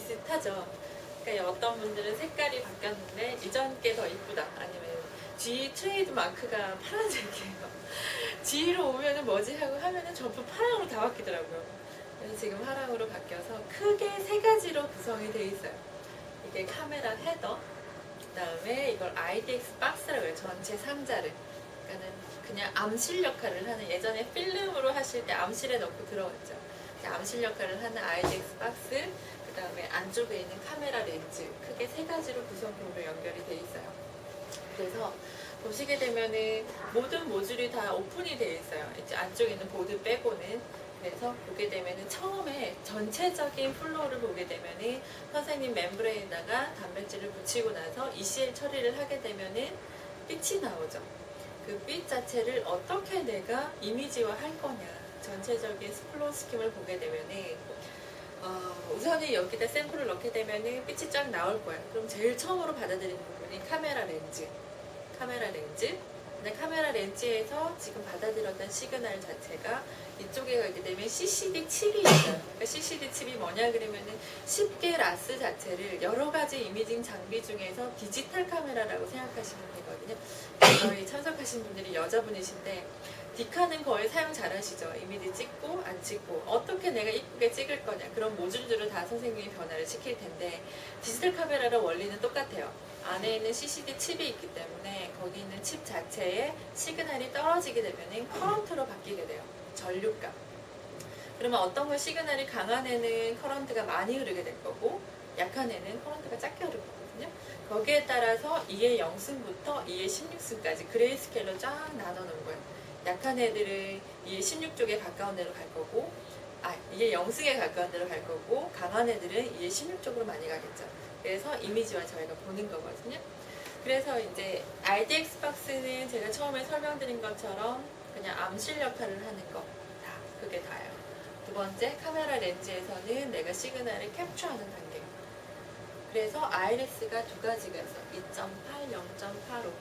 비슷하죠. 그러니까 어떤 분들은 색깔이 바뀌었는데 이전 게 더 이쁘다. 아니면 G 트레이드 마크가 파란색이에요. G로 오면은 뭐지 하고 하면은 전부 파랑으로 다 바뀌더라고요. 그래서 지금 파랑으로 바뀌어서 크게 세 가지로 구성이 되어 있어요. 이게 카메라 헤더, 그 다음에 이걸 IDX 박스라고 해요. 전체 상자를. 그러니까는 그냥 암실 역할을 하는, 예전에 필름으로 하실 때 암실에 넣고 들어갔죠. 암실 역할을 하는 IDX 박스, 그 다음에 안쪽에 있는 카메라 렌즈, 크게 세 가지로 구성품으로 연결이 돼 있어요. 그래서 보시게 되면은 모든 모듈이 다 오픈이 되어 있어요. 이제 안쪽에 있는 보드 빼고는. 그래서 보게 되면은 처음에 전체적인 플로우를 보게 되면은 선생님 멤브레인에다가 단백질을 붙이고 나서 ECL 처리를 하게 되면은 빛이 나오죠. 그 빛 자체를 어떻게 내가 이미지화 할 거냐. 전체적인 플로우 스킴을 보게 되면은 우선은 여기다 샘플을 넣게 되면은 빛이 쫙 나올 거예요. 그럼 제일 처음으로 받아들이는 부분이 카메라 렌즈. 근데 카메라 렌즈에서 지금 받아들였던 시그널 자체가 이쪽에 가게 되면 CCD 칩이 있어요. 그러니까 CCD 칩이 뭐냐 그러면은 쉽게 라스 자체를 여러 가지 이미징 장비 중에서 디지털 카메라라고 생각하시면 되거든요. 저희 참석하신 분들이 여자분이신데 디카는 거의 사용 잘 하시죠. 이미지 찍고 안 찍고 어떻게 내가 이쁘게 찍을 거냐 그런 모듈들을 다 선생님이 변화를 시킬 텐데 디지털 카메라의 원리는 똑같아요. 안에 있는 CCD 칩이 있기 때문에 거기 있는 칩 자체에 시그널이 떨어지게 되면 커런트로 바뀌게 돼요. 전류값. 그러면 어떤 건 시그널이 강한 애는 커런트가 많이 흐르게 될 거고 약한 애는 커런트가 작게 흐를 거거든요. 거기에 따라서 2의 0승부터 2의 16승까지 그레이스케일로 쫙 나눠 놓은 거예요. 약한 애들은 2의 16쪽에 가까운 데로 갈 거고 2의 0승에 가까운 데로 갈 거고 강한 애들은 2의 16쪽으로 많이 가겠죠. 그래서 이미지와 저희가 보는 거거든요. 그래서 이제 RDX 박스는 제가 처음에 설명드린 것처럼 그냥 암실 역할을 하는 거 다 그게 다예요. 두 번째 카메라 렌즈에서는 내가 시그널을 캡처하는 단계. 그래서 IRS가 두 가지가 있어. 2.8, 0.85.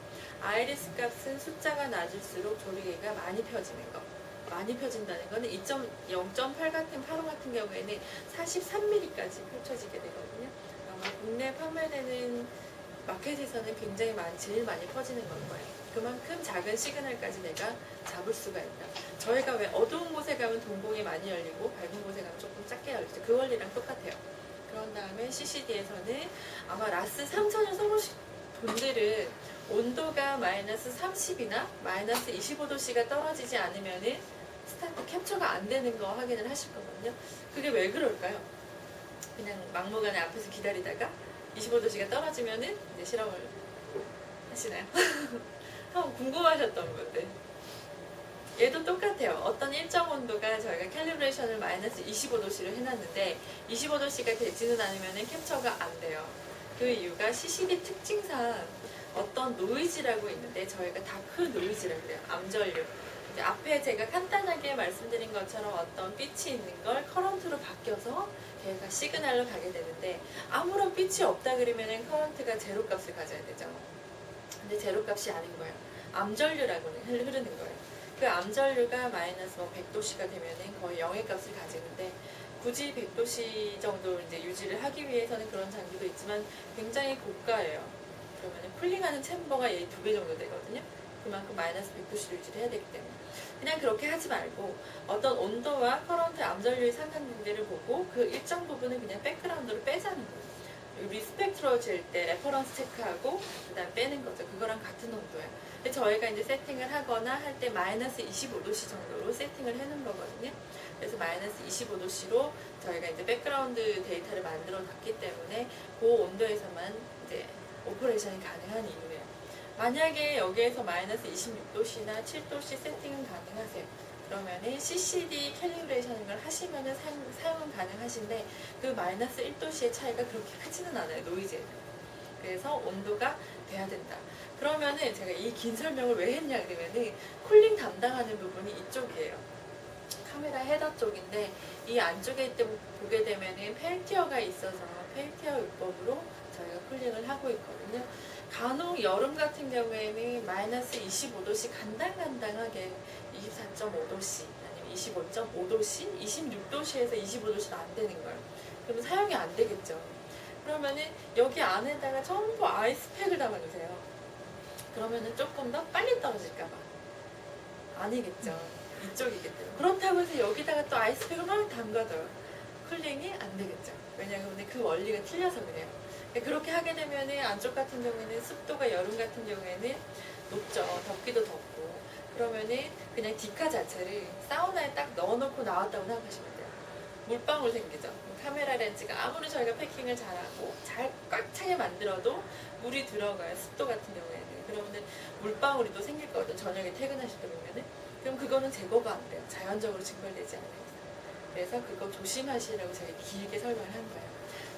IRS 값은 숫자가 낮을수록 조리개가 많이 펴지는 거. 많이 펴진다는 거는 0.8 같은 8호 같은 경우에는 43mm까지 펼쳐지게 되거든요. 아마 국내 판매되는 마켓에서는 굉장히 제일 많이 퍼지는 건 거예요. 그만큼 작은 시그널까지 내가 잡을 수가 있다. 저희가 왜 어두운 곳에 가면 동공이 많이 열리고 밝은 곳에 가면 조금 작게 열리죠. 그 원리랑 똑같아요. 그런 다음에 CCD에서는 아마 라스 3000을 써보신 분들은 온도가 마이너스 30이나 마이너스 25도씨가 떨어지지 않으면은 스타트 캡처가 안 되는 거 확인을 하실 거거든요. 그게 왜 그럴까요? 그냥 막무가내 앞에서 기다리다가 25도씨가 떨어지면은 이제 실험을 하시나요? 한번 궁금하셨던 분들. 얘도 똑같아요. 어떤 일정 온도가 저희가 캘리브레이션을 마이너스 25도씨로 해놨는데 25도씨가 되지는 않으면 캡처가 안 돼요. 그 이유가 CCD 특징상 어떤 노이즈라고 있는데 저희가 다크 노이즈라고 그래요. 암전류. 이제 앞에 제가 간단하게 말씀드린 것처럼 어떤 빛이 있는 걸 커런트로 바뀌어서 걔가 시그널로 가게 되는데 아무런 빛이 없다 그러면 커런트가 제로 값을 가져야 되죠. 근데 제로 값이 아닌 거예요. 암전류라고는 흐르는 거예요. 그 암전류가 마이너스 100도씨가 되면은 거의 0의 값을 가지는데 굳이 100도씨 정도 이제 유지를 하기 위해서는 그런 장비도 있지만 굉장히 고가예요. 그러면 쿨링하는 챔버가 얘 2배 정도 되거든요. 그만큼 마이너스 100도씨를 유지를 해야 되기 때문에 그냥 그렇게 하지 말고 어떤 온도와 커런트 암전류의 상관관계를 보고 그 일정 부분을 그냥 백그라운드로 빼자는 거예요. 리스펙트로 잴 때 레퍼런스 체크하고 그 다음 빼는 거죠. 그거랑 같은 온도예요. 근데 저희가 이제 세팅을 하거나 할 때 마이너스 25도씨 정도로 세팅을 해놓은 거거든요. 그래서 마이너스 25도씨로 저희가 이제 백그라운드 데이터를 만들어 놨기 때문에 그 온도에서만 이제 오퍼레이션이 가능한 이유예요. 만약에 여기에서 마이너스 26도씨나 7도씨 세팅은 가능하세요. 그러면은 CCD 캘리브레이션인 걸 하시면은 사용은 가능하신데 그 마이너스 1도씨의 차이가 그렇게 크지는 않아요. 노이즈에. 그래서 온도가 돼야 된다. 그러면은 제가 이 긴 설명을 왜 했냐 그러면은 쿨링 담당하는 부분이 이쪽이에요. 카메라 헤더 쪽인데 이 안쪽에 보게 되면은 펠티어가 있어서 펠티어 요법으로 저희가 쿨링을 하고 있거든요. 간혹 여름 같은 경우에는 마이너스 25도씨 간당간당하게 24.5도씨 아니면 25.5도씨, 26도씨에서 25도씨도 안 되는 거예요. 그러면 사용이 안 되겠죠. 그러면은 여기 안에다가 전부 아이스팩을 담아주세요. 그러면은 조금 더 빨리 떨어질까봐. 아니겠죠. 이쪽이기 때문에. 그렇다고 해서 여기다가 또 아이스팩을 막 담가둬요. 쿨링이 안 되겠죠. 왜냐하면 그 원리가 틀려서 그래요. 그렇게 하게 되면은 안쪽 같은 경우에는 습도가 여름 같은 경우에는 높죠. 덥기도 덥고. 그러면은 그냥 디카 자체를 사우나에 딱 넣어놓고 나왔다고 생각하시면 돼요. 물방울 생기죠. 카메라 렌즈가 아무리 저희가 패킹을 잘하고 잘 꽉 차게 만들어도 물이 들어가요. 습도 같은 경우에는. 그러면 물방울이 또 생길 거거든요. 저녁에 퇴근하실 때 보면은. 그럼 그거는 제거가 안 돼요. 자연적으로 증발되지 않아요. 그래서 그거 조심하시라고 제가 길게 설명을 한 거예요.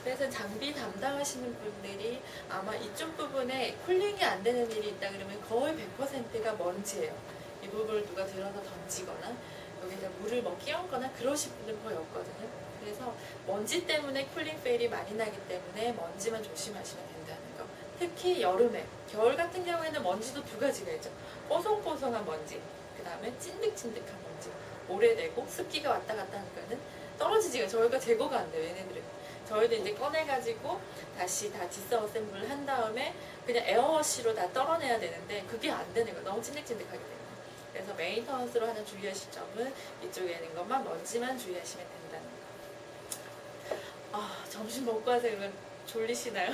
그래서 장비 담당하시는 분들이 아마 이쪽 부분에 쿨링이 안 되는 일이 있다 그러면 거의 100%가 먼지예요. 이 부분을 누가 들어서 던지거나 여기다 물을 뭐 끼얹거나 그러실 분들은 거의 없거든요. 그래서 먼지 때문에 쿨링 페일이 많이 나기 때문에 먼지만 조심하시면 된다는 거. 특히 여름에, 겨울 같은 경우에는 먼지도 두 가지가 있죠. 뽀송뽀송한 먼지, 그 다음에 찐득찐득한 먼지. 오래되고 습기가 왔다 갔다 하니까는 떨어지지가 저희가 제거가 안 돼요. 얘네들은. 저희도 이제 꺼내가지고 다시 다 디스어셈블을 한 다음에 그냥 에어워시로 다 떨어내야 되는데 그게 안 되는 거예요. 너무 찐득찐득하기 때문에. 그래서 메인터넌스로 하는 주의하실 점은 이쪽에 있는 것만 먼지만 주의하시면 된다는 거. 아, 점심 먹고 와서 그러면 졸리시나요?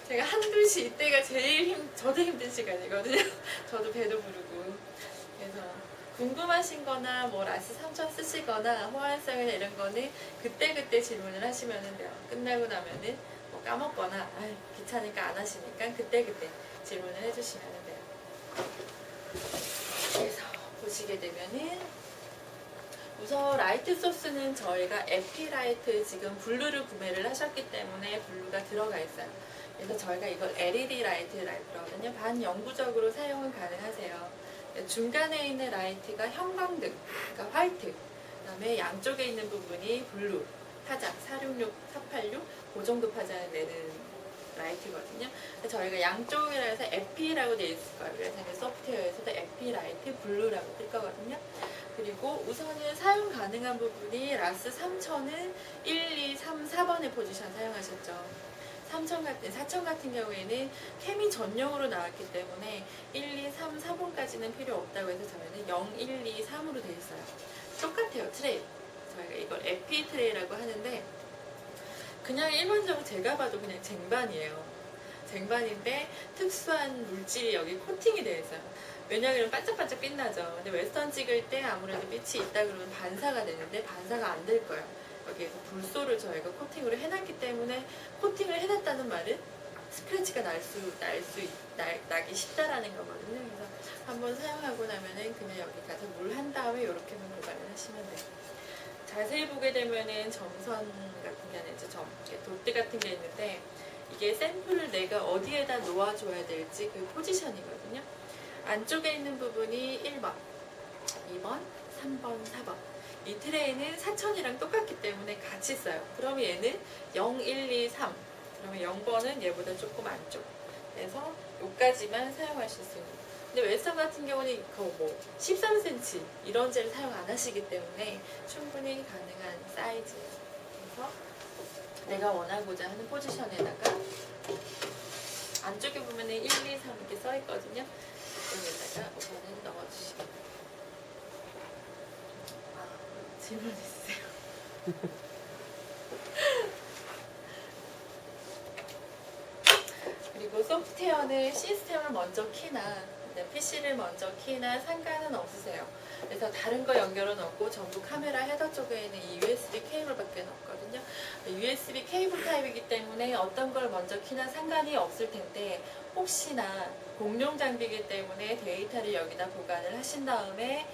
제가 한두 시 이때가 제일 저도 힘든 시간이거든요. 저도 배도 부르고. 그래서 궁금하신 거나 뭐 라스 3000 쓰시거나 호환성이나 이런 거는 그때그때 질문을 하시면 돼요. 끝나고 나면은 뭐 까먹거나 귀찮으니까 안 하시니까 그때그때 질문을 해주시면 돼요. 그래서 보시게 되면은 우선 라이트 소스는 저희가 에피라이트 지금 블루를 구매를 하셨기 때문에 블루가 들어가 있어요. 그래서 저희가 이걸 LED 라이트라고 그러거든요. 반영구적으로 사용은 가능하세요. 중간에 있는 라이트가 형광등, 그러니까 화이트. 그 다음에 양쪽에 있는 부분이 블루, 파장, 466, 486, 그 정도 파장을 내는 라이트거든요. 저희가 양쪽이라 해서 에피라고 되어 있을 거예요. 그래서 이제 소프트웨어에서도 에피 라이트 블루라고 뜰 거거든요. 그리고 우선은 사용 가능한 부분이 라스 3000은 1, 2, 3, 4번의 포지션 사용하셨죠. 4천 같은 경우에는 케미 전용으로 나왔기 때문에 1, 2, 3, 4번까지는 필요 없다고 해서 저희는 0, 1, 2, 3으로 되어 있어요. 똑같아요, 트레이. 저희가 이걸 에피 트레이라고 하는데 그냥 일반적으로 제가 봐도 그냥 쟁반이에요. 쟁반인데 특수한 물질이 여기 코팅이 되어 있어요. 왜냐하면 반짝반짝 빛나죠. 근데 웨스턴 찍을 때 아무래도 빛이 있다 그러면 반사가 되는데 반사가 안 될 거예요. 여기에서 불소를 저희가 코팅으로 해놨기 때문에 코팅을 해놨다는 말은 스크래치가 나기 쉽다라는 거거든요. 그래서 한번 사용하고 나면은 그냥 여기 가서 물 한 다음에 이렇게만 보관을 하시면 돼요. 자세히 보게 되면은 점선 같은 게 아니죠. 도트 같은 게 있는데 이게 샘플을 내가 어디에다 놓아줘야 될지 그 포지션이거든요. 안쪽에 있는 부분이 1번, 2번, 3번, 4번. 이 트레이는 4000이랑 똑같기 때문에 같이 써요. 그럼 얘는 0, 1, 2, 3. 그러면 0번은 얘보다 조금 안쪽. 그래서 여기까지만 사용하실 수 있는. 근데 웨스턴 같은 경우는 뭐 13cm 이런 젤 사용 안 하시기 때문에 충분히 가능한 사이즈예요. 그래서 내가 원하고자 하는 포지션에다가 안쪽에 보면은 1, 2, 3 이렇게 써 있거든요. 여기다가 우선은 넣어주시면 돼요. 질문 있으세요? 그리고 소프트웨어는 시스템을 먼저 키나 PC를 먼저 키나 상관은 없으세요. 그래서 다른 거 연결은 없고 전부 카메라 헤더 쪽에 있는 이 USB 케이블밖에 없거든요. USB 케이블 타입이기 때문에 어떤 걸 먼저 키나 상관이 없을 텐데 혹시나 공용 장비이기 때문에 데이터를 여기다 보관을 하신 다음에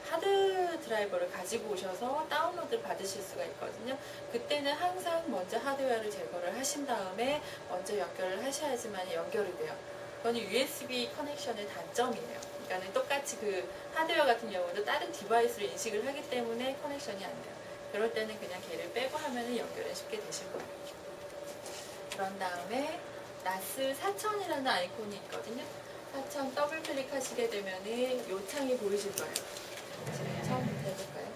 하드 드라이버를 가지고 오셔서 다운로드를 받으실 수가 있거든요. 그때는 항상 먼저 하드웨어를 제거를 하신 다음에 먼저 연결을 하셔야지만 연결이 돼요. 그건 USB 커넥션의 단점이에요. 그러니까 똑같이 그 하드웨어 같은 경우도 다른 디바이스로 인식을 하기 때문에 커넥션이 안 돼요. 그럴 때는 그냥 걔를 빼고 하면 연결이 쉽게 되실 거예요. 그런 다음에 나스 4000이라는 아이콘이 있거든요. 4000 더블 클릭하시게 되면은 요 창이 보이실 거예요. 지금 처음부터 해볼까요?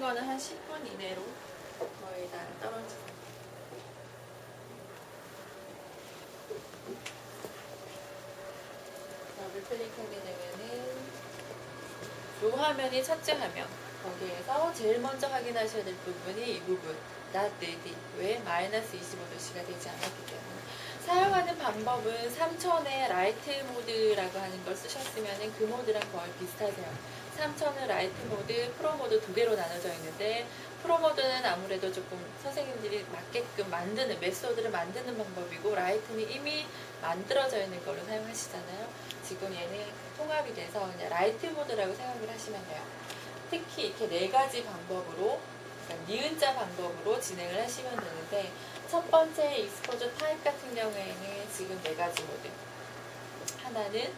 거는 한 10분 이내로 거의 다 떨어지고. 더블 클릭하게 되면은 이 화면이 첫째 화면. 거기에서 제일 먼저 확인하셔야 될 부분이 이 부분. not ready. 왜? 마이너스 25도씨가 되지 않았기 때문에. 사용하는 방법은 3000의 라이트 모드라고 하는 걸 쓰셨으면 그 모드랑 거의 비슷하세요. 3000은 라이트 모드, 프로 모드 두 개로 나눠져 있는데 프로 모드는 아무래도 조금 선생님들이 맞게끔 만드는 메소드를 만드는 방법이고 라이트는 이미 만들어져 있는 걸로 사용하시잖아요. 지금 얘는 통합이 돼서 그냥 라이트 모드라고 생각을 하시면 돼요. 특히 이렇게 네 가지 방법으로 그러니까 니은자 방법으로 진행을 하시면 되는데 첫 번째 익스포저 타입 같은 경우에는 지금 네 가지 모드. 하나는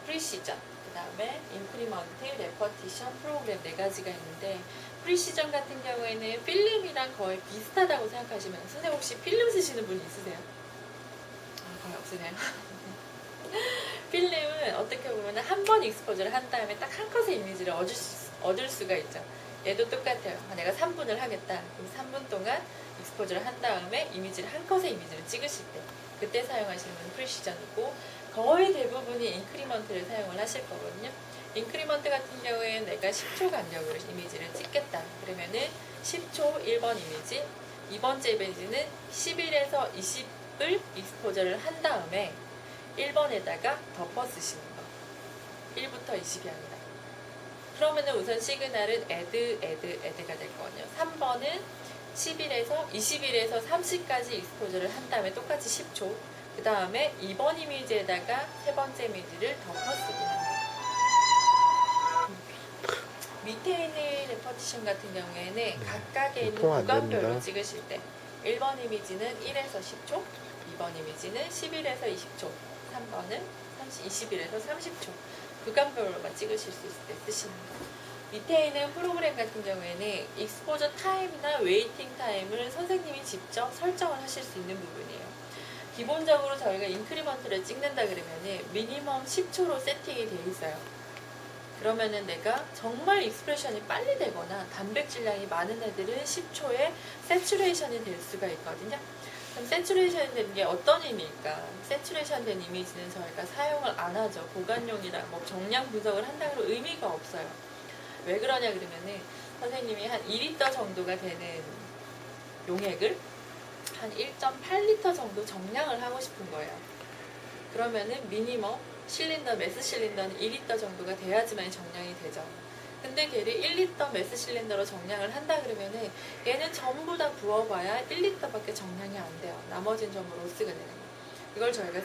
프리시전, 그 다음에 인크리먼트, 레퍼티션, 프로그램 네 가지가 있는데 프리시전 같은 경우에는 필름이랑 거의 비슷하다고 생각하시면 선생님 혹시 필름 쓰시는 분 있으세요? 거의 없으세요. 필름은 어떻게 보면 한 번 익스포저를 한 다음에 딱 한 컷의 이미지를 얻을 수가 있죠. 얘도 똑같아요. 내가 3분을 하겠다. 그럼 3분 동안 익스포저를 한 다음에 이미지를 한 컷의 이미지를 찍으실 때 그때 사용하시는 건 프리시전이고 거의 대부분이 인크리먼트를 사용을 하실 거거든요. 인크리먼트 같은 경우에는 내가 10초 간격으로 이미지를 찍겠다. 그러면은 10초 1번 이미지, 2번째 이미지는 11에서 20을 익스포저를 한 다음에 1번에다가 덮어 쓰시는 거. 1부터 20이 아니라. 그러면은 우선 시그널은 add가 될 거거든요. 3번은 21에서 30까지 익스포저를 한 다음에 똑같이 10초. 그 다음에 2번 이미지에다가 세 번째 이미지를 덮어쓰기 합니다. 밑에 있는 레퍼티션 같은 경우에는 각각에 있는 구간별로 찍으실 때 1번 이미지는 1에서 10초, 2번 이미지는 11에서 20초, 3번은 21에서 30초 구간별로만 찍으실 수 있을 때 쓰시는 거예요. 밑에 있는 프로그램 같은 경우에는 익스포저 타임이나 웨이팅 타임을 선생님이 직접 설정을 하실 수 있는 부분이에요. 기본적으로 저희가 인크리먼트를 찍는다 그러면은 미니멈 10초로 세팅이 되어 있어요. 그러면은 내가 정말 익스프레션이 빨리 되거나 단백질량이 많은 애들은 10초에 세츄레이션이 될 수가 있거든요. 그럼 세츄레이션 된 게 어떤 의미일까? 세츄레이션 된 이미지는 저희가 사용을 안 하죠. 보관용이랑 뭐 정량 분석을 한다고 의미가 없어요. 왜 그러냐 그러면은 선생님이 한 2리터 정도가 되는 용액을 한 1.8리터 정도 정량을 하고 싶은 거예요. 그러면은 미니멈 실린더, 메스 실린더는 2리터 정도가 돼야지만 정량이 되죠. 근데 걔를 1리터 메스 실린더로 정량을 한다 그러면은 얘는 전부 다 부어봐야 1리터밖에 정량이 안 돼요. 나머지는 전부 로스가 되는 거예요. 이걸 저희가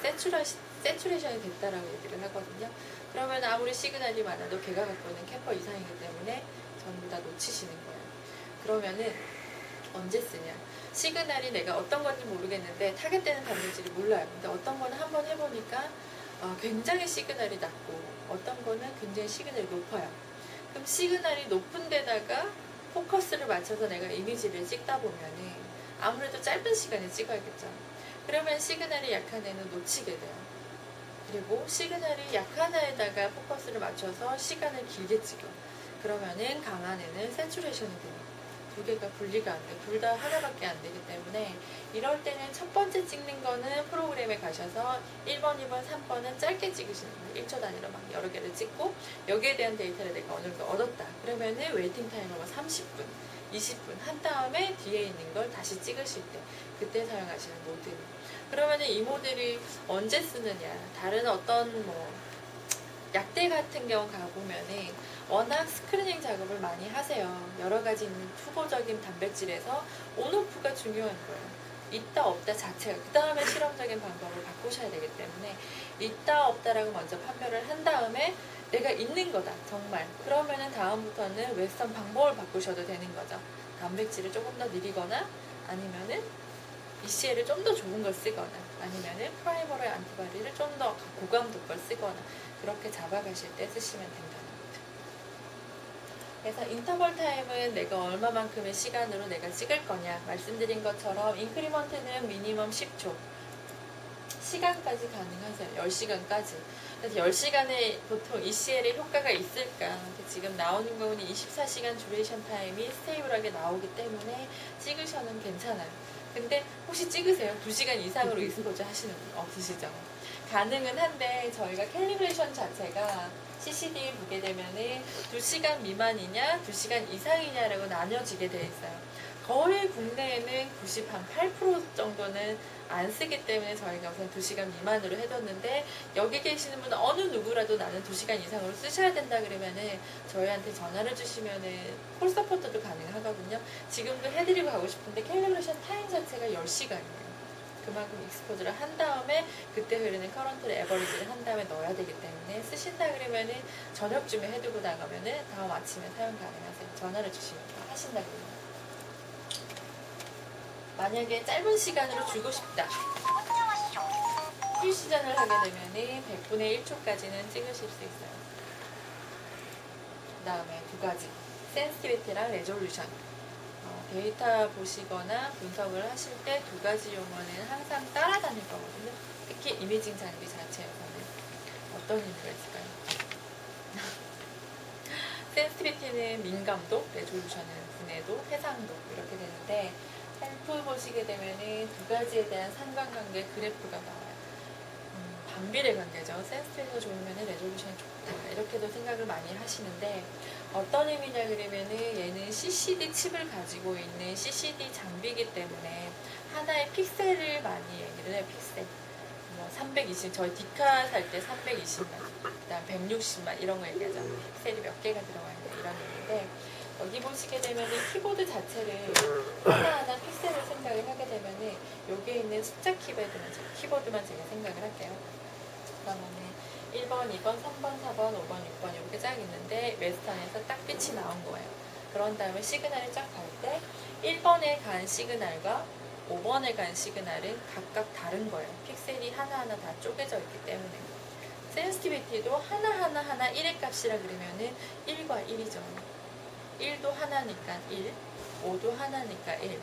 세츄레이션이 됐다라고 얘기를 하거든요. 그러면 아무리 시그널이 많아도 걔가 갖고 있는 캐퍼 이상이기 때문에 전부 다 놓치시는 거예요. 그러면은 언제 쓰냐? 시그널이 내가 어떤 건지 모르겠는데 타겟되는 단백질이 몰라요. 근데 어떤 거는 한번 해보니까 굉장히 시그널이 낮고 어떤 거는 굉장히 시그널이 높아요. 그럼 시그널이 높은 데다가 포커스를 맞춰서 내가 이미지를 찍다 보면은 아무래도 짧은 시간에 찍어야겠죠. 그러면 시그널이 약한 애는 놓치게 돼요. 그리고 시그널이 약한 애에다가 포커스를 맞춰서 시간을 길게 찍어. 그러면은 강한 애는 세츄레이션이 돼요. 두 개가 분리가 안 돼. 둘 다 하나밖에 안 되기 때문에 이럴 때는 첫 번째 찍는 거는 프로그램에 가셔서 1번, 2번, 3번은 짧게 찍으시는 거예요. 1초 단위로 막 여러 개를 찍고 여기에 대한 데이터를 내가 어느 정도 얻었다. 그러면은 웨이팅 타이머가 30분, 20분 한 다음에 뒤에 있는 걸 다시 찍으실 때 그때 사용하시는 모드. 그러면은 이 모델이 언제 쓰느냐? 다른 어떤 뭐 약대 같은 경우 가보면은 워낙 스크리닝 작업을 많이 하세요. 여러 가지 있는 투보적인 단백질에서 온오프가 중요한 거예요. 있다 없다 자체가 그 다음에 실험적인 방법을 바꾸셔야 되기 때문에 있다 없다라고 먼저 판별을 한 다음에 내가 있는 거다 정말 그러면은 다음부터는 웨스턴 방법을 바꾸셔도 되는 거죠. 단백질을 조금 더 느리거나 아니면은 ECL을 좀 더 좋은 걸 쓰거나 아니면은 프라이머리 안티바디를 좀 더 고감도 걸 쓰거나 그렇게 잡아가실 때 쓰시면 된다는 거죠. 그래서 인터벌 타임은 내가 얼마만큼의 시간으로 내가 찍을 거냐 말씀드린 것처럼 인크리먼트는 미니멈 10초 시간까지 가능하세요. 10시간까지. 그래서 10시간에 보통 ECL에 효과가 있을까? 지금 나오는 거는 24시간 듀레이션 타임이 스테이블하게 나오기 때문에 찍으셔는 괜찮아요. 근데 혹시 찍으세요? 2시간 이상으로 익스포즈 하시는 분 없으시죠? 가능은 한데 저희가 캘리브레이션 자체가 CCD 보게 되면은 2시간 미만이냐 2시간 이상이냐라고 나뉘어지게 되어 있어요. 거의 국내에는 98% 정도는 안 쓰기 때문에 저희가 우선 2시간 미만으로 해뒀는데, 여기 계시는 분은 어느 누구라도 나는 2시간 이상으로 쓰셔야 된다 그러면은 저희한테 전화를 주시면은 콜 서포트도 가능하거든요. 지금도 해드리고 가고 싶은데 캘리브레이션 타임 자체가 10시간이에요. 그만큼 익스포즈를 한 다음에 그때 흐르는 커런트를 에버리지를 한 다음에 넣어야 되기 때문에, 쓰신다 그러면은 저녁쯤에 해두고 나가면은 다음 아침에 사용 가능하세요. 전화를 주시면 하신다 그러면. 만약에 짧은 시간으로 주고 싶다. 퓨시전을 하게 되면은 100분의 1초까지는 찍으실 수 있어요. 그 다음에 두 가지. 센시티비티랑 레졸루션. 데이터 보시거나 분석을 하실 때 두 가지 용어는 항상 따라다닐 거거든요. 특히 이미징 장비 자체에서는 어떤 의미가 있을까요? 센시티비티는 민감도, 레졸루션은 분해도, 해상도 이렇게 되는데, 셀프 보시게 되면은 두 가지에 대한 상관관계 그래프가 나와요. 반비례 관계죠. 센시티비티가 좋으면 레졸루션이 좋다, 이렇게도 생각을 많이 하시는데, 어떤 의미냐 그러면은 얘는 CCD 칩을 가지고 있는 CCD 장비이기 때문에 하나의 픽셀을 많이 얘기를 해요. 픽셀. 뭐 320, 저희 디카 살 때 320만, 그다음 160만 이런 거 얘기하죠. 픽셀이 몇 개가 들어가 있냐 이런 얘기인데, 여기 보시게 되면은 키보드 자체를 하나하나 픽셀을 생각을 하게 되면은 여기에 있는 숫자 키보드만 제가 생각을 할게요. 그러면은 1번, 2번, 3번, 4번, 5번, 6번 이렇게 쫙 있는데 웨스턴에서 딱 빛이 나온 거예요. 그런 다음에 시그널이 쫙 갈 때 1번에 간 시그널과 5번에 간 시그널은 각각 다른 거예요. 픽셀이 하나하나 다 쪼개져 있기 때문에. 센시티비티도 하나하나 1의 값이라 그러면은 1과 1이죠. 1도 하나니까 1, 5도 하나니까 1.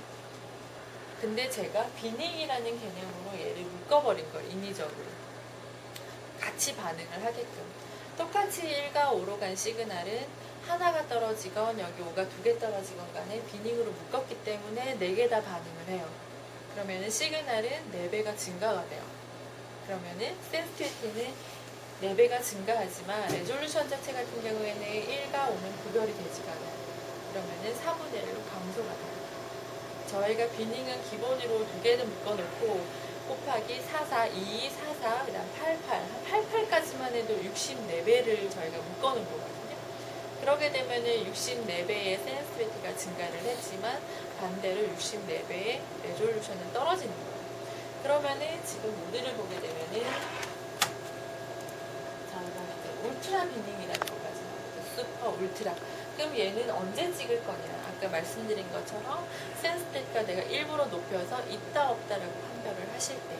근데 제가 비닝이라는 개념으로 얘를 묶어버린 거예요. 인위적으로. 같이 반응을 하게끔. 똑같이 1과 5로 간 시그널은 하나가 떨어지건 여기 5가 2개 떨어지건 간에 비닝으로 묶었기 때문에 4개 다 반응을 해요. 그러면은 시그널은 4배가 증가가 돼요. 그러면은 센시티비티는 4배가 증가하지만 레졸루션 자체 같은 경우에는 1과 5는 구별이 되지가 않아요. 그러면은 4분의 1로 감소가 돼요. 저희가 비닝은 기본으로 2개는 묶어놓고 곱하기 44, 22, 44, 그 다음 88, 88까지만 해도 64배를 저희가 묶어놓은 거거든요. 그러게 되면은 64배의 센시티비티가 증가를 했지만 반대로 64배의 레졸루션은 떨어지는 거예요. 그러면은 지금 모델을 보게 되면은 울트라 비닝이라는 것까지 나오죠. 슈퍼 울트라. 그럼 얘는 언제 찍을 거냐? 아까 말씀드린 것처럼 센시티비티가 내가 일부러 높여서 있다 없다라고 판별을 하실 때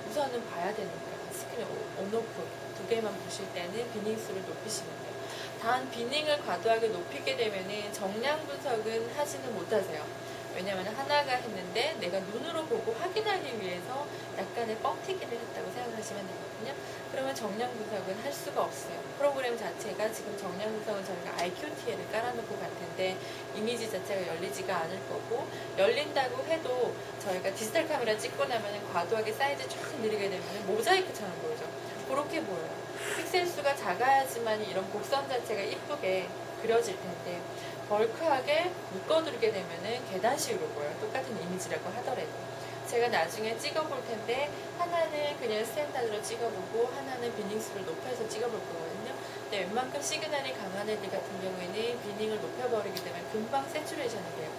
우선은 봐야 되니까 스크린 온오프 2개만 보실 때는 비닝 수를 높이시면 돼요. 단 비닝을 과도하게 높이게 되면은 정량 분석은 하지는 못하세요. 왜냐하면 하나가 했는데 내가 눈으로 보고 확인하기 위해서 약간의 뻥튀기를 했다고 생각하시면 되거든요. 그러면 정량 분석은 할 수가 없어요. 프로그램 자체가 지금 정량 분석은 저희가 IQTL을 깔아놓고 갈 텐데 이미지 자체가 열리지가 않을 거고, 열린다고 해도 저희가 디지털 카메라 찍고 나면 과도하게 사이즈 쫙 늘리게 되면 모자이크처럼 보이죠. 그렇게 보여요. 픽셀 수가 작아야지만 이런 곡선 자체가 이쁘게 그려질 텐데 벌크하게 묶어두게 되면은 계단식으로 보여요. 똑같은 이미지라고 하더라도. 제가 나중에 찍어볼 텐데 하나는 그냥 스탠다드로 찍어보고 하나는 비닝수를 높여서 찍어볼 거거든요. 근데 웬만큼 시그널이 강한 애들 같은 경우에는 비닝을 높여버리게 되면 금방 세츄레이션이 돼요.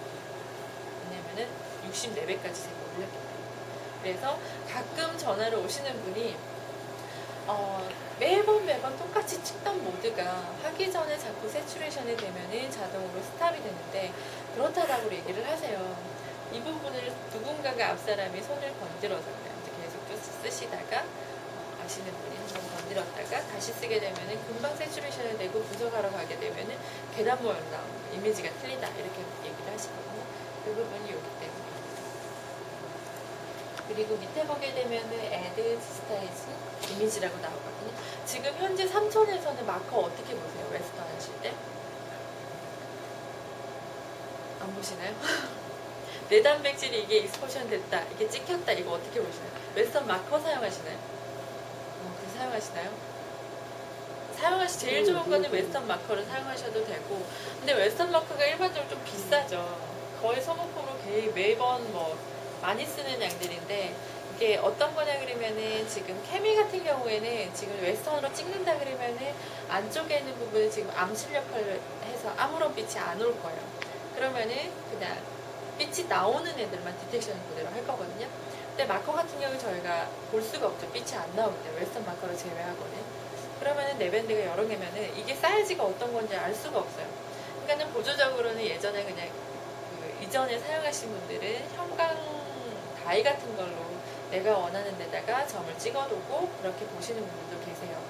왜냐면은 64배까지 제가 올렸기 때문에. 그래서 가끔 전화를 오시는 분이 매번 똑같이 찍던 모드가 하기 전에 자꾸 세츄레이션이 되면은 자동으로 스탑이 되는데 그렇다라고 얘기를 하세요. 이 부분을 누군가가 앞 사람이 손을 건드려서 계속 좀 쓰시다가 아시는 분이 한번 건드렸다가 다시 쓰게 되면은 금방 세츄레이션이 되고 분석하러 가게 되면은 계단 모양 나오는 이미지가 틀리다 이렇게 얘기를 하시거든요. 그 부분이 여기 때문에. 그리고 밑에 보게 되면은 Add Disguise 이미지라고 나오거든요. 지금 현재 3천에서는 마커 어떻게 보세요? 웨스턴 하실 때? 안 보시나요? 내단백질이 이게 익스포션 됐다, 이게 찍혔다, 이거 어떻게 보시나요? 웨스턴 마커 사용하시나요? 사용하시나요? 제일 좋은 거는 웨스턴 마커를 사용하셔도 되고, 근데 웨스턴 마커가 일반적으로 좀 비싸죠. 거의 소모품으로 매번 뭐 많이 쓰는 양들인데, 이게 어떤 거냐 그러면은 지금 케미 같은 경우에는 지금 웨스턴으로 찍는다 그러면은 안쪽에 있는 부분을 지금 암실 역할을 해서 아무런 빛이 안 올 거예요. 그러면은 그냥 빛이 나오는 애들만 디텍션을 그대로 할 거거든요. 근데 마커 같은 경우 저희가 볼 수가 없죠. 빛이 안 나올 때 웨스턴 마커를 제외하고는. 그러면은 네밴드가 여러 개면은 이게 사이즈가 어떤 건지 알 수가 없어요. 그러니까는 보조적으로는 예전에 그냥 이전에 사용하신 분들은 형광 다이 같은 걸로 내가 원하는 데다가 점을 찍어두고 그렇게 보시는 분들도 계세요.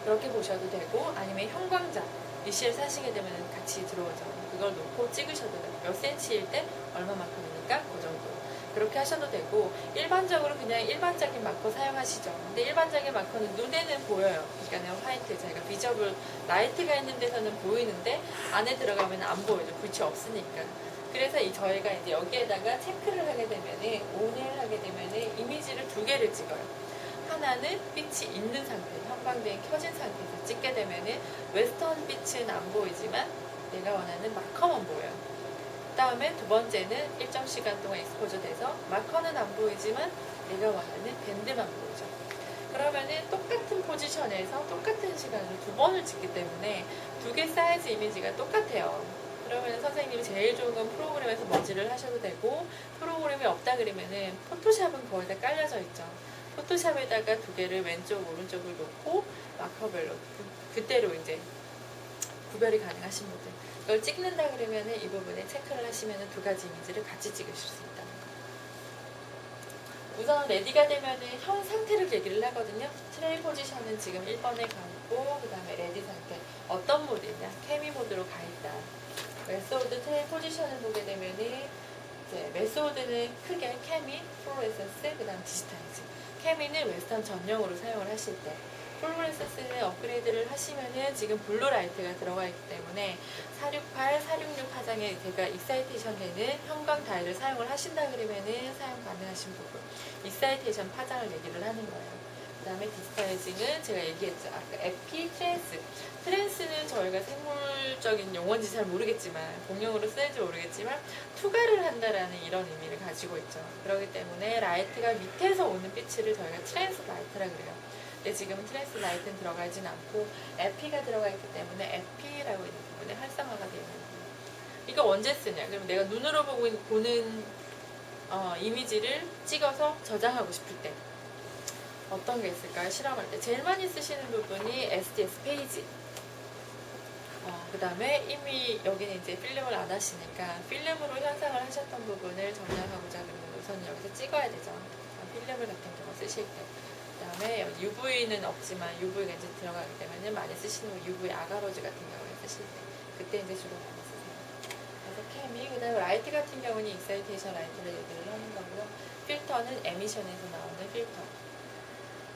그렇게 보셔도 되고, 아니면 형광자 리시엘 사시게 되면 같이 들어오죠. 그걸 놓고 찍으셔도 돼요. 몇 센치일 때 얼마만큼이니까 그 정도. 그렇게 하셔도 되고, 일반적으로 그냥 일반적인 마커 사용하시죠. 근데 일반적인 마커는 눈에는 보여요. 그러니까 화이트, 저희가 비저블 라이트가 있는 데서는 보이는데 안에 들어가면 안 보이죠. 빛이 없으니까. 그래서 저희가 이제 여기에다가 체크를 하게 되면은, 온을 하게 되면은 이미지를 두 개를 찍어요. 하나는 빛이 있는 상태, 형광등이 켜진 상태에서 찍게 되면은 웨스턴 빛은 안 보이지만 내가 원하는 마커만 보여요. 그 다음에 두 번째는 일정 시간 동안 익스포저 돼서 마커는 안 보이지만 내가 원하는 밴드만 보이죠. 그러면은 똑같은 포지션에서 똑같은 시간을 두 번을 찍기 때문에 두 개 사이즈 이미지가 똑같아요. 그러면 선생님이 제일 좋은 건 프로그램에서 머지를 하셔도 되고, 프로그램이 없다 그러면은 포토샵은 거의 다 깔려져 있죠. 포토샵에다가 두 개를 왼쪽 오른쪽을 놓고 마커별로 그대로 이제 구별이 가능하신 분들, 이걸 찍는다 그러면은 이 부분에 체크를 하시면은 두 가지 이미지를 같이 찍으실 수 있다는 거. 우선 레디가 되면은 형 상태를 얘기를 하거든요. 트레이 포지션은 지금 1번에 가 있고, 그 다음에 레디 상태 어떤 모드냐, 케미 모드로 가 있다. 메소드 트레이 포지션을 보게 되면은 이제 메소드는 크게 케미, 플로레센스, 그 다음 디지타이즈. 케미는 웨스턴 전용으로 사용을 하실 때, 플로레센스는 업그레이드를 하시면은 지금 블루라이트가 들어가 있기 때문에 468, 466 화장에 제가 익사이테이션 되는 형광 다이를 사용을 하신다 그러면은 사용 가능하신 부분, 익사이테이션 파장을 얘기를 하는 거예요. 그 다음에 디스타이징은 제가 얘기했죠. 아까 에피, 트랜스는 저희가 생물적인 용어인지 잘 모르겠지만, 공용으로 쓰는지 모르겠지만 투과를 한다라는 이런 의미를 가지고 있죠. 그렇기 때문에 라이트가 밑에서 오는 빛을 저희가 트랜스 라이트라 그래요. 근데 지금은 트랜스 라이트는 들어가진 않고 에피가 들어가 있기 때문에 에피라고 있는 부분에 활성화가 되어 있는 거예요. 이거 언제 쓰냐? 그럼 내가 눈으로 보는 이미지를 찍어서 저장하고 싶을 때 어떤 게 있을까요? 실험할 때 제일 많이 쓰시는 부분이 SDS 페이지. 그 다음에 이미 여기는 이제 필름을 안 하시니까 필름으로 현상을 하셨던 부분을 저장하고자 하면 우선 여기서 찍어야 되죠. 필름을 같은 경우 쓰실 때. 그 다음에 UV는 없지만 UV가 이제 들어가기 때문에 많이 쓰시는 UV 아가로즈 같은 경우에 쓰실 때, 그때 이제 주로 많이 쓰세요. 그래서 케미, 그 다음에 라이트 같은 경우는 익사이테이션 라이트를 얘기를 하는 거고요. 필터는 에미션에서 나오는 필터,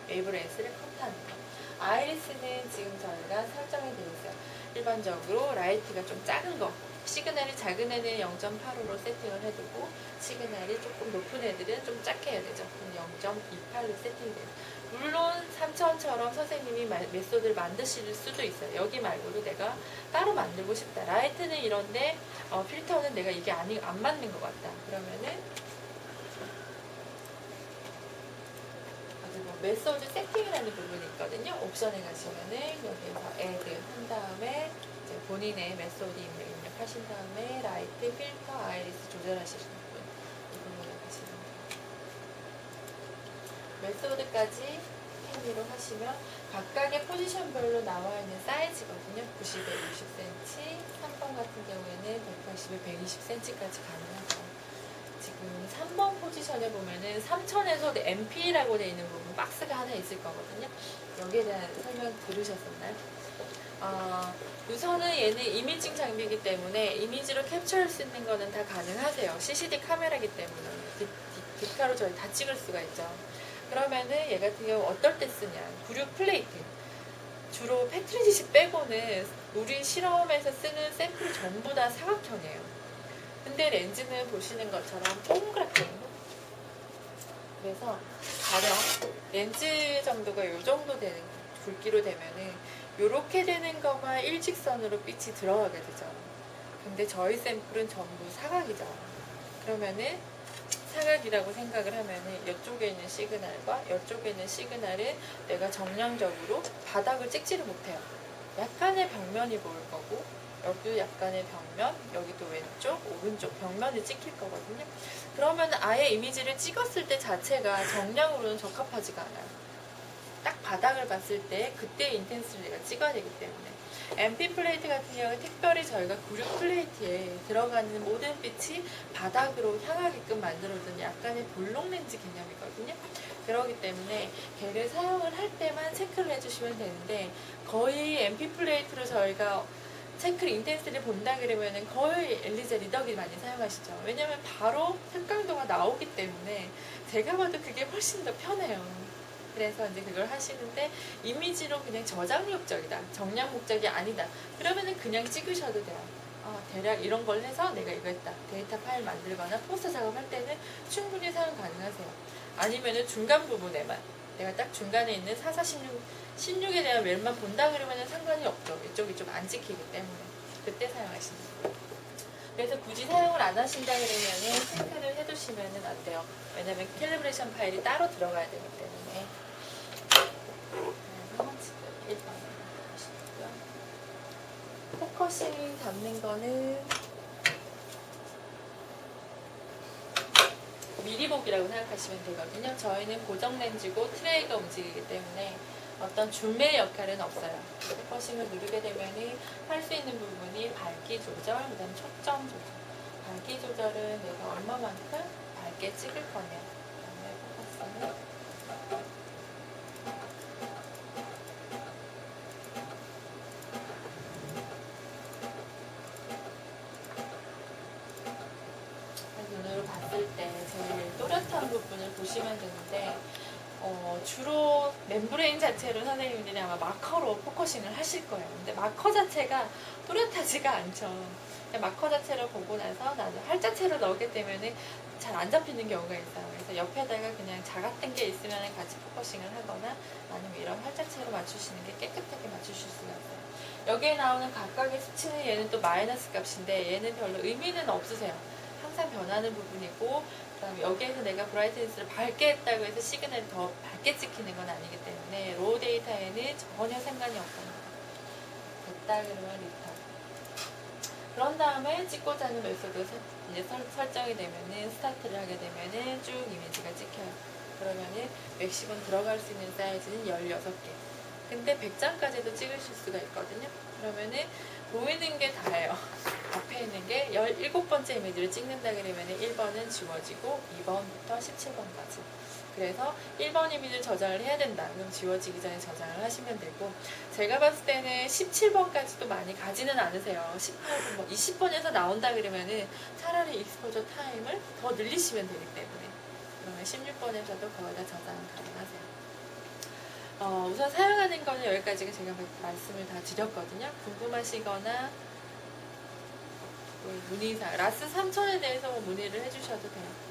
웨이브렌스를 컷하는 거. 아이리스는 지금 저희가 설정이 되어 있어요. 일반적으로 라이트가 좀 작은 거, 시그널이 작은 애는 0.85로 세팅을 해두고, 시그널이 조금 높은 애들은 좀 작게 해야 되죠. 그럼 0.28로 세팅돼요. 물론 3000처럼 선생님이 메소드를 만드실 수도 있어요. 여기 말고도 내가 따로 만들고 싶다. 라이트는 이런데 필터는 내가 이게 안 맞는 것 같다. 그러면은 메소드 세팅이라는 부분이 있거든요. 옵션에 가시면은 여기에서 add 한 다음에 이제 본인의 메소드 입력하신 다음에 라이트, 필터, 아이리스 조절하시는 부분, 이 부분에 가시면 돼요. 메소드까지 케미로 하시면 각각의 포지션별로 나와 있는 사이즈거든요. 90에 60cm, 3번 같은 경우에는 180에 120cm까지 가능하죠. 지금 3번 포지션에 보면은 3000에서 MP라고 되어 있는 부분 박스가 하나 있을 거거든요. 여기에 대한 설명 들으셨었나요? 우선은 얘는 이미징 장비이기 때문에 이미지로 캡처할 수 있는 거는 다 가능하세요. CCD 카메라이기 때문에 디카로 저희 다 찍을 수가 있죠. 그러면은 얘 같은 경우 어떨 때 쓰냐? 구륙 플레이트. 주로 패트리지식 빼고는 우리 실험에서 쓰는 샘플이 전부 다 사각형이에요. 근데 렌즈는 보시는 것처럼 동그랗거든요. 그래서 가령 렌즈 정도가 이 정도 되는 굵기로 되면은 이렇게 되는 것만 일직선으로 빛이 들어가게 되죠. 근데 저희 샘플은 전부 사각이죠. 그러면은 사각이라고 생각을 하면은 이쪽에 있는 시그널과 이쪽에 있는 시그널은 내가 정량적으로 바닥을 찍지를 못해요. 약간의 벽면이 보일 거고 여기도 약간의 벽면, 여기도 왼쪽, 오른쪽 벽면이 찍힐 거거든요. 그러면 아예 이미지를 찍었을 때 자체가 정량으로는 적합하지가 않아요. 딱 바닥을 봤을 때 그때 인텐스를 내가 찍어야 되기 때문에 MP 플레이트 같은 경우는 특별히 저희가 구륙 플레이트에 들어가는 모든 빛이 바닥으로 향하게끔 만들어둔 약간의 볼록 렌즈 개념이거든요. 그렇기 때문에 걔를 사용을 할 때만 체크를 해주시면 되는데 거의 MP 플레이트로 저희가 체크를 인텐스를 본다 그러면은 거의 엘리제 리더기 많이 사용하시죠. 왜냐면 바로 색감도가 나오기 때문에 제가 봐도 그게 훨씬 더 편해요. 그래서 이제 그걸 하시는데 이미지로 그냥 저장 목적이다. 정량 목적이 아니다. 그러면은 그냥 찍으셔도 돼요. 대략 이런 걸 해서 내가 이거 했다. 데이터 파일 만들거나 포스터 작업할 때는 충분히 사용 가능하세요. 아니면은 중간 부분에만 내가 딱 중간에 있는 44, 16에 대한 웰만 본다 그러면은 상관이 없죠. 이쪽 안 찍히기 때문에 그때 사용하시는 거예요. 그래서 굳이 사용을 안 하신다 그러면은 체크를 해두시면은 안 돼요. 왜냐면 캘리브레이션 파일이 따로 들어가야 되기 때문에. 그래서 지금 1번을 하시고요. 포커싱 잡는 거는 미리 보기라고 생각하시면 되거든요. 저희는 고정 렌즈고 트레이가 움직이기 때문에 어떤 줌의 역할은 없어요. 포커싱을 누르게 되면 할 수 있는 부분이 밝기 조절, 그 다음에 초점 조절. 밝기 조절은 내가 얼마만큼 밝게 찍을 거냐. 그 다음에 포커싱을 눈으로 봤을 때 제일 또렷한 부분을 보시면 되는데 주로 멤브레인 자체로 선생님들이 아마 마커로 포커싱을 하실 거예요. 근데 마커 자체가 또렷하지가 않죠. 마커 자체를 보고 나서 나는 활자체로 넣게 되면 잘 안 잡히는 경우가 있어요. 그래서 옆에다가 그냥 작았던 게 있으면 같이 포커싱을 하거나 아니면 이런 활자체로 맞추시는 게 깨끗하게 맞추실 수가 있어요. 여기에 나오는 각각의 수치는 얘는 또 마이너스 값인데 얘는 별로 의미는 없으세요. 항상 변하는 부분이고 그다음에 여기에서 내가 브라이트니스를 밝게 했다고 해서 시그널이 더 밝게 찍히는 건 아니기 때문에 로우 데이터에는 전혀 상관이 없습니다. 됐다 그러면 리턴. 그런 다음에 찍고자 하는 메소드 이제 설정이 되면은 스타트를 하게 되면은 쭉 이미지가 찍혀요. 그러면은 맥시멈 들어갈 수 있는 사이즈는 16개. 근데 100장까지도 찍으실 수가 있거든요. 그러면은 보이는 게 다예요. 앞에 있는 게 17번째 이미지를 찍는다 그러면 1번은 지워지고 2번부터 17번까지. 그래서 1번 이미지를 저장을 해야 된다. 그럼 지워지기 전에 저장을 하시면 되고 제가 봤을 때는 17번까지도 많이 가지는 않으세요. 18번, 20번에서 나온다 그러면은 차라리 익스포저 타임을 더 늘리시면 되기 때문에 그러면 16번에서도 거의 다 저장 가능하세요. 우선 사용하는 거는 여기까지 제가 말씀을 다 드렸거든요. 궁금하시거나 문의사항, 라스 3000에 대해서 문의를 해주셔도 돼요.